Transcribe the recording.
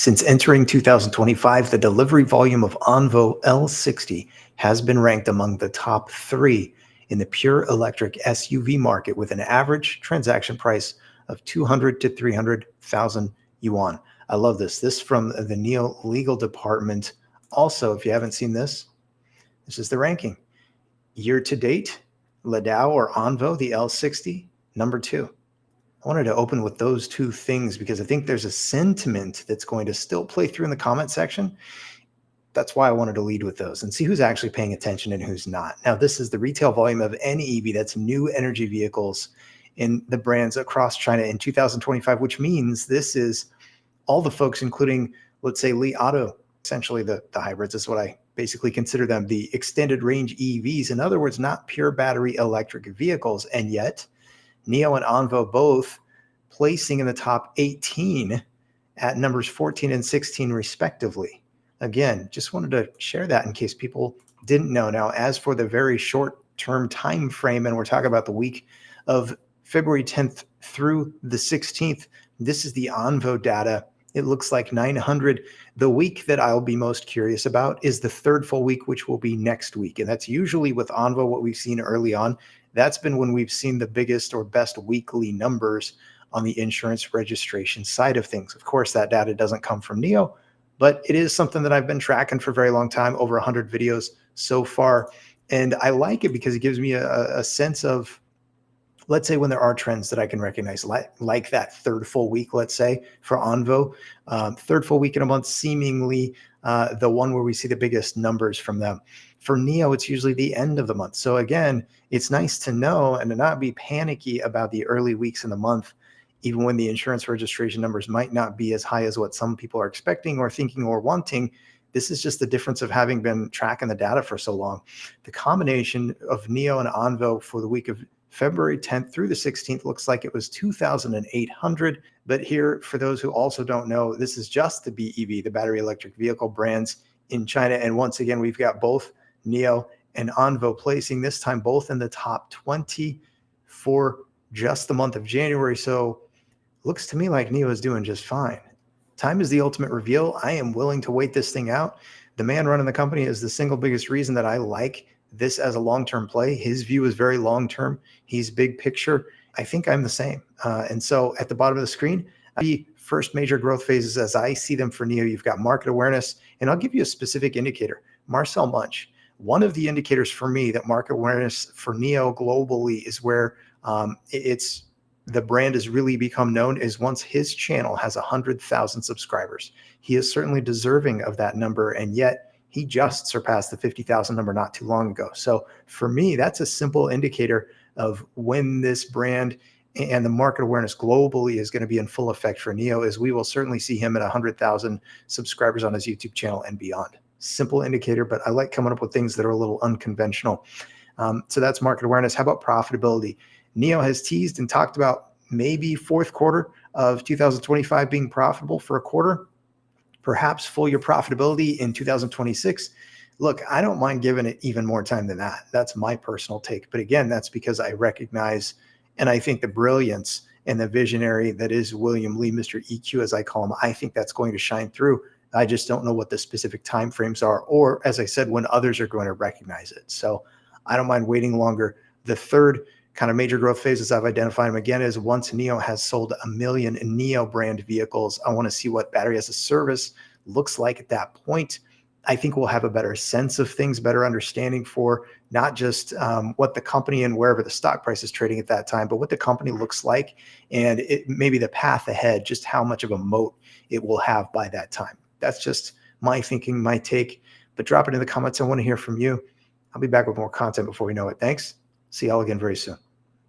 Since entering 2025, the delivery volume of Onvo L60 has been ranked among the top three in the pure electric SUV market with an average transaction price of 200 to 300,000 yuan. I love this. This from the NIO legal department. Also, if you haven't seen this, this is the ranking. Year to date, ledao or onvo, the L60, number 2. I wanted to open with those two things because I think there's a sentiment that's going to still play through in the comment section. That's why I wanted to lead with those and see who's actually paying attention and who's not. Now, this is the retail volume of NEV, that's new energy vehicles in the brands across China in 2025, which means this is all the folks, including, let's say, Li Auto, essentially the hybrids is what I basically consider them, the extended range EVs. In other words, not pure battery electric vehicles. And yet, NIO and onvo both placing in the top 18 at numbers 14 and 16 respectively. Again, just wanted to share that in case people didn't know. Now, as for the very short-term time frame, and we're talking about the week of February 10th through the 16th, this is the onvo data. It looks like 900. The week that I'll be most curious about is the third full week, which will be next week. And that's usually with onvo what we've seen early on. That's been when we've seen the biggest or best weekly numbers on the insurance registration side of things. Of course, that data doesn't come from NIO, but it is something that I've been tracking for a very long time, over 100 videos so far. And I like it because it gives me a sense of, let's say, when there are trends that I can recognize, like that third full week, let's say, for onvo, third full week in a month, seemingly the one where we see the biggest numbers from them. For NIO, it's usually the end of the month. So again, it's nice to know and to not be panicky about the early weeks in the month, even when the insurance registration numbers might not be as high as what some people are expecting or thinking or wanting. This is just the difference of having been tracking the data for so long. The combination of NIO and onvo for the week of February 10th through the 16th looks like it was 2,800. But here, for those who also don't know, this is just the BEV, the battery electric vehicle brands in China. And once again, we've got both NIO and onvo placing, this time both in the top 20 for just the month of January. So looks to me like NIO is doing just fine. Time is the ultimate reveal. I am willing to wait this thing out. The man running the company is the single biggest reason that I like this as a long-term play. His view is very long-term. He's big picture. I think I'm the same. And so at the bottom of the screen, the first major growth phases as I see them for NIO, you've got market awareness. And I'll give you a specific indicator. Marcel Munch, one of the indicators for me that market awareness for NIO globally is where the brand has really become known is once his channel has 100,000 subscribers. He is certainly deserving of that number, and yet he just surpassed the 50,000 number not too long ago. So for me, that's a simple indicator of when this brand and the market awareness globally is going to be in full effect for NIO, as we will certainly see him at 100,000 subscribers on his YouTube channel and beyond. Simple indicator, but I like coming up with things that are a little unconventional. So that's market awareness. How about profitability? NIO has teased and talked about maybe fourth quarter of 2025 being profitable for a quarter, perhaps full year profitability in 2026. Look, I don't mind giving it even more time than that. That's my personal take. But again, that's because I recognize and I think the brilliance and the visionary that is William Li, Mr. EQ, as I call him, I think that's going to shine through. I just don't know what the specific timeframes are, or as I said, when others are going to recognize it. So I don't mind waiting longer. The third kind of major growth phases I've identified them again is once NIO has sold 1 million NIO brand vehicles. I want to see what battery as a service looks like at that point. I think we'll have a better sense of things, better understanding for not just what the company and wherever the stock price is trading at that time, but what the company looks like and maybe the path ahead, just how much of a moat it will have by that time. That's just my thinking, my take, but drop it in the comments. I want to hear from you. I'll be back with more content before we know it. Thanks. See y'all again very soon.